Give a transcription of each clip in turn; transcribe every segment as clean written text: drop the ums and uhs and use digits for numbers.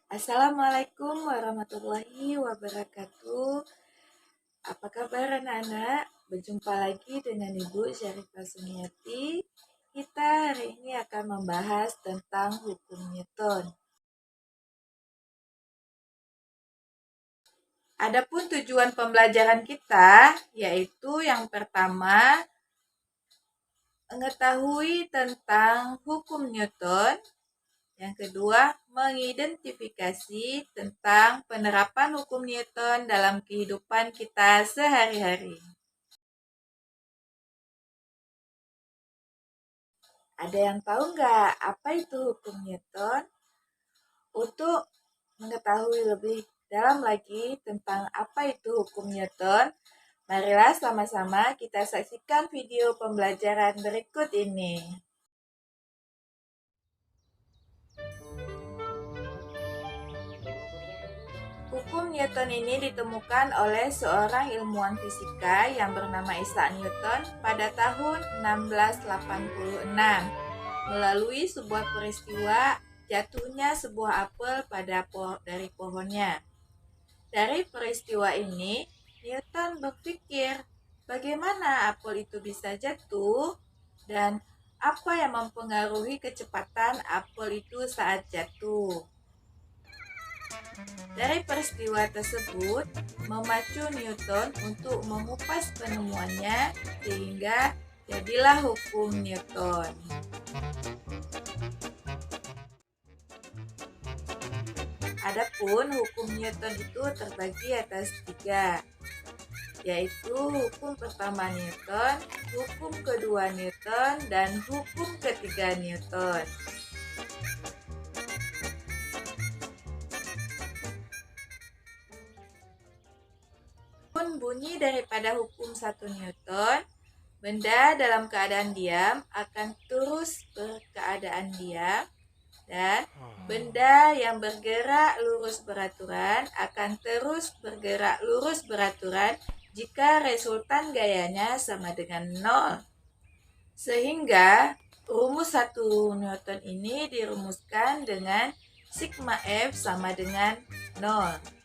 Assalamualaikum warahmatullahi wabarakatuh. Apa kabar anak-anak? Berjumpa lagi dengan Ibu Syarifah Sumiati. Kita hari ini akan membahas tentang hukum Newton. Adapun tujuan pembelajaran kita yaitu yang pertama mengetahui tentang hukum Newton. Yang kedua, mengidentifikasi tentang penerapan hukum Newton dalam kehidupan kita sehari-hari. Ada yang tahu nggak apa itu hukum Newton? Untuk mengetahui lebih dalam lagi tentang apa itu hukum Newton, marilah sama-sama kita saksikan video pembelajaran berikut ini. Hukum Newton ini ditemukan oleh seorang ilmuwan fisika yang bernama Isaac Newton pada tahun 1686 melalui sebuah peristiwa jatuhnya sebuah apel dari pohonnya. Dari peristiwa ini, Newton berpikir bagaimana apel itu bisa jatuh dan apa yang mempengaruhi kecepatan apel itu saat jatuh. Dari peristiwa tersebut, memacu Newton untuk mengupas penemuannya sehingga jadilah hukum Newton. Adapun hukum Newton itu terbagi atas 3, yaitu hukum pertama Newton, hukum kedua Newton, dan hukum ketiga Newton. Bunyi daripada hukum 1 Newton, benda dalam keadaan diam akan terus berkeadaan diam, dan benda yang bergerak lurus beraturan akan terus bergerak lurus beraturan jika resultan gayanya sama dengan 0. Sehingga rumus 1 Newton ini dirumuskan dengan sigma F sama dengan 0.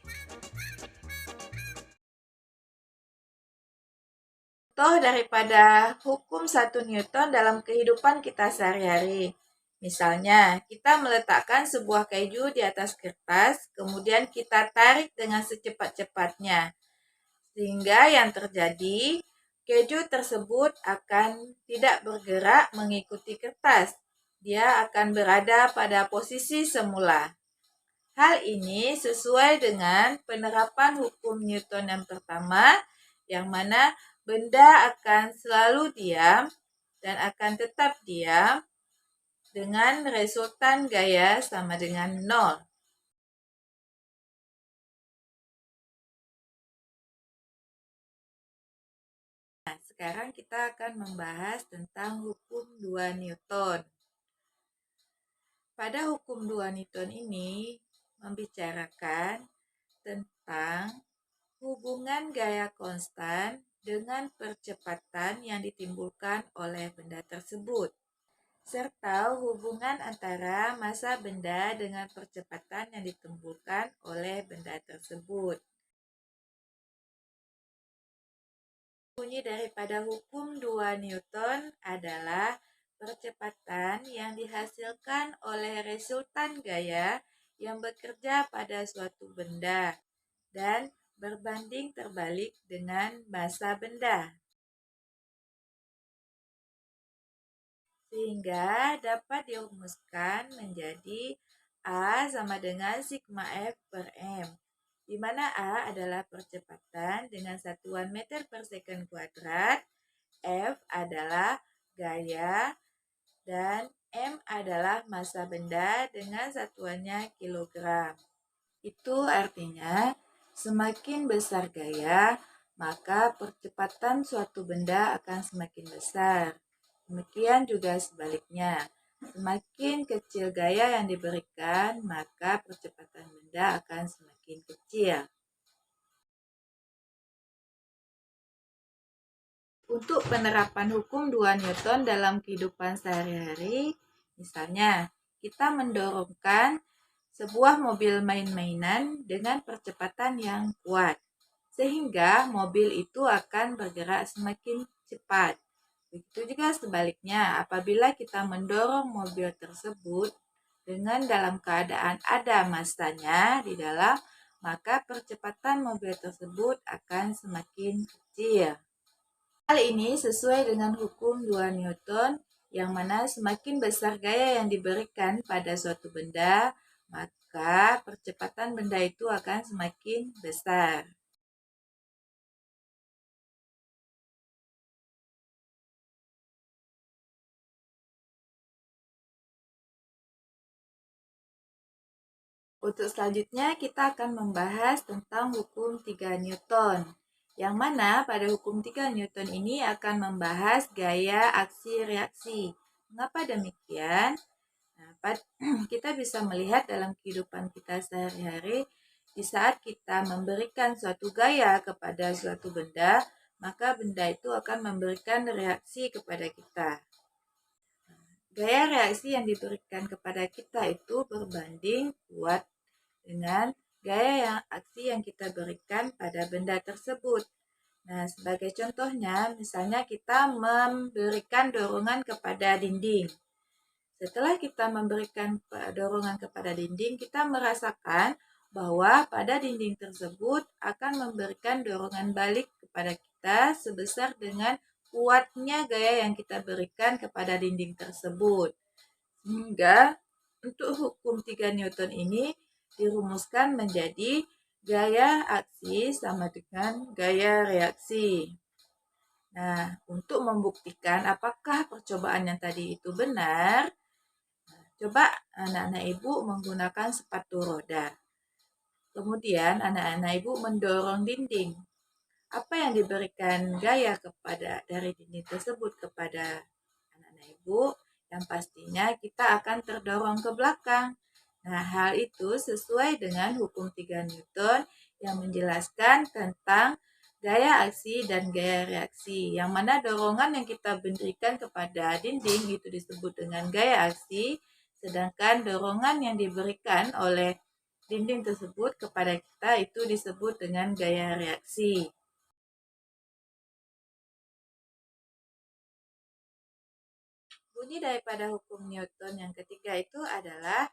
Contoh daripada hukum 1 Newton dalam kehidupan kita sehari-hari. Misalnya, kita meletakkan sebuah keju di atas kertas, kemudian kita tarik dengan secepat-cepatnya. Sehingga yang terjadi, keju tersebut akan tidak bergerak mengikuti kertas. Dia akan berada pada posisi semula. Hal ini sesuai dengan penerapan hukum Newton yang pertama, yang mana benda akan selalu diam dan akan tetap diam dengan resultan gaya sama dengan 0. Nah, sekarang kita akan membahas tentang hukum 2 Newton. Pada hukum 2 Newton ini membicarakan tentang hubungan gaya konstan dengan percepatan yang ditimbulkan oleh benda tersebut, serta hubungan antara massa benda dengan percepatan yang ditimbulkan oleh benda tersebut. Bunyi daripada hukum 2 Newton adalah percepatan yang dihasilkan oleh resultan gaya yang bekerja pada suatu benda dan berbanding terbalik dengan massa benda. Sehingga dapat dirumuskan menjadi A sama dengan sigma F per M, di mana A adalah percepatan dengan satuan meter per second kuadrat, F adalah gaya, dan M adalah massa benda dengan satuannya kilogram. Itu artinya semakin besar gaya, maka percepatan suatu benda akan semakin besar. Demikian juga sebaliknya. Semakin kecil gaya yang diberikan, maka percepatan benda akan semakin kecil. Untuk penerapan hukum 2 Newton dalam kehidupan sehari-hari, misalnya kita mendorongkan sebuah mobil main-mainan dengan percepatan yang kuat, sehingga mobil itu akan bergerak semakin cepat. Begitu juga sebaliknya, apabila kita mendorong mobil tersebut dengan dalam keadaan ada masanya di dalam, maka percepatan mobil tersebut akan semakin kecil. Hal ini sesuai dengan hukum 2 Newton, yang mana semakin besar gaya yang diberikan pada suatu benda, maka percepatan benda itu akan semakin besar. Untuk selanjutnya kita akan membahas tentang hukum 3 Newton. Yang mana pada hukum 3 Newton ini akan membahas gaya aksi reaksi. Mengapa demikian? Nah, kita bisa melihat dalam kehidupan kita sehari-hari, di saat kita memberikan suatu gaya kepada suatu benda, maka benda itu akan memberikan reaksi kepada kita. Gaya reaksi yang diberikan kepada kita itu berbanding kuat dengan gaya aksi yang kita berikan pada benda tersebut. Nah, sebagai contohnya, misalnya kita memberikan dorongan kepada dinding. Setelah kita memberikan dorongan kepada dinding, kita merasakan bahwa pada dinding tersebut akan memberikan dorongan balik kepada kita sebesar dengan kuatnya gaya yang kita berikan kepada dinding tersebut. Sehingga untuk hukum 3 Newton ini dirumuskan menjadi gaya aksi sama dengan gaya reaksi. Nah, untuk membuktikan apakah percobaan yang tadi itu benar, coba anak-anak ibu menggunakan sepatu roda. Kemudian anak-anak ibu mendorong dinding. Apa yang diberikan gaya kepada dari dinding tersebut kepada anak-anak ibu? Yang pastinya kita akan terdorong ke belakang. Nah, hal itu sesuai dengan hukum 3 Newton yang menjelaskan tentang gaya aksi dan gaya reaksi. Yang mana dorongan yang kita berikan kepada dinding itu disebut dengan gaya aksi, sedangkan dorongan yang diberikan oleh dinding tersebut kepada kita itu disebut dengan gaya reaksi. Bunyi daripada hukum Newton yang ketiga itu adalah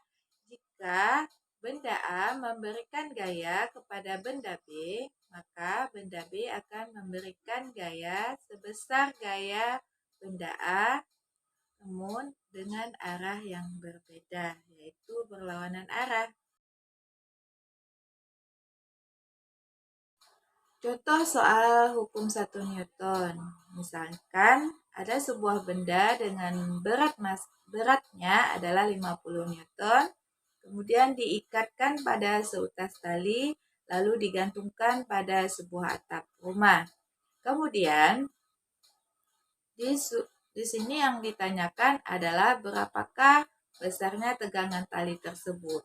jika benda A memberikan gaya kepada benda B, maka benda B akan memberikan gaya sebesar gaya benda A, namun dengan arah yang berbeda, yaitu berlawanan arah. Contoh soal hukum 1 Newton. Misalkan ada sebuah benda dengan beratnya adalah 50 Newton, kemudian diikatkan pada seutas tali, lalu digantungkan pada sebuah atap rumah. Kemudian di sini yang ditanyakan adalah berapakah besarnya tegangan tali tersebut.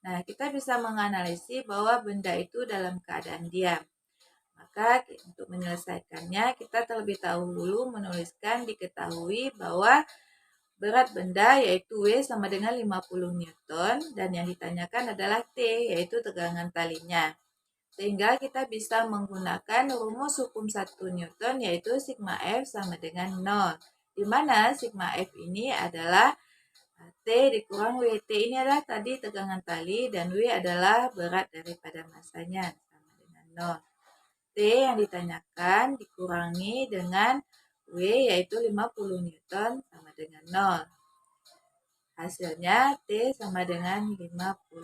Nah, kita bisa menganalisis bahwa benda itu dalam keadaan diam. Maka untuk menyelesaikannya, kita terlebih dahulu menuliskan diketahui bahwa berat benda yaitu W sama dengan 50 Newton dan yang ditanyakan adalah T yaitu tegangan talinya. Sehingga kita bisa menggunakan rumus hukum 1 Newton yaitu sigma F sama dengan 0. Di mana sigma F ini adalah T dikurang W. T ini adalah tadi tegangan tali dan W adalah berat daripada masanya sama dengan 0. T yang ditanyakan dikurangi dengan W yaitu 50 Newton sama dengan 0. Hasilnya T sama dengan 50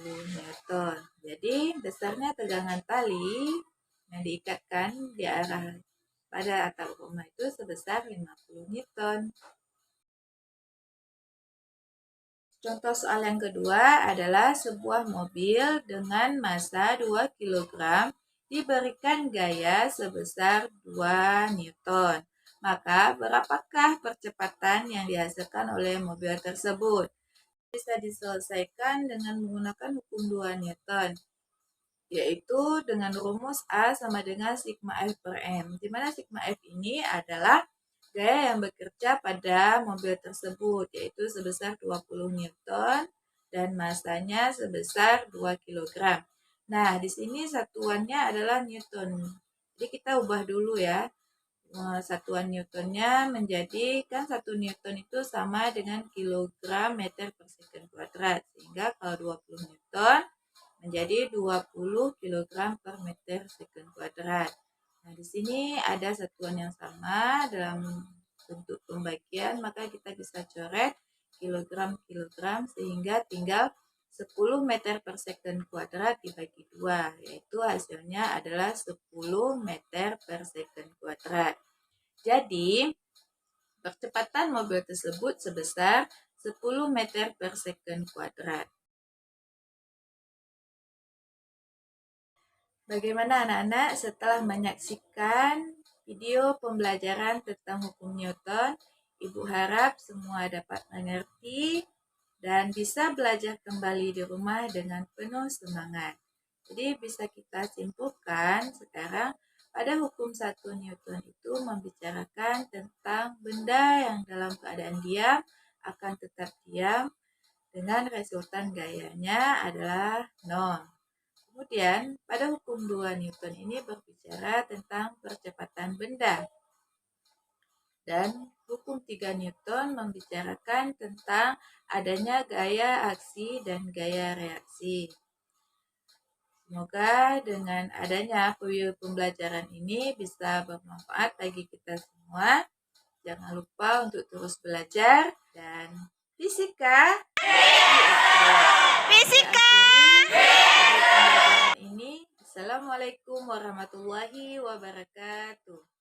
Newton. Jadi besarnya tegangan tali yang diikatkan di arah pada atap rumah itu sebesar 50 Newton. Contoh soal yang kedua adalah sebuah mobil dengan massa 2 kg diberikan gaya sebesar 2 Newton. Maka berapakah percepatan yang dihasilkan oleh mobil tersebut? Bisa diselesaikan dengan menggunakan hukum 2 Newton, yaitu dengan rumus A sama dengan sigma F per M, di mana sigma F ini adalah gaya yang bekerja pada mobil tersebut, yaitu sebesar 20 Newton, dan masanya sebesar 2 kg. Nah, di sini satuannya adalah Newton. Jadi kita ubah dulu ya. Satuan Newtonnya menjadi, kan 1 Newton itu sama dengan kilogram meter per second kuadrat. Sehingga kalau 20 Newton menjadi 20 kilogram per meter second kuadrat. Nah, di sini ada satuan yang sama dalam bentuk pembagian, maka kita bisa coret kilogram-kilogram sehingga tinggal 10 meter per second kuadrat dibagi 2, yaitu hasilnya adalah 10 meter per second kuadrat. Jadi, percepatan mobil tersebut sebesar 10 meter per second kuadrat. Bagaimana anak-anak setelah menyaksikan video pembelajaran tentang hukum Newton? Ibu harap semua dapat mengerti dan bisa belajar kembali di rumah dengan penuh semangat. Jadi bisa kita simpulkan sekarang pada hukum 1 Newton itu membicarakan tentang benda yang dalam keadaan diam akan tetap diam dengan resultan gayanya adalah 0. Kemudian pada hukum 2 Newton ini berbicara tentang percepatan benda. Dan hukum 3 Newton membicarakan tentang adanya gaya aksi dan gaya reaksi. Semoga dengan adanya pembelajaran ini bisa bermanfaat bagi kita semua. Jangan lupa untuk terus belajar dan fisika. Fisika. Ini. Assalamualaikum warahmatullahi wabarakatuh.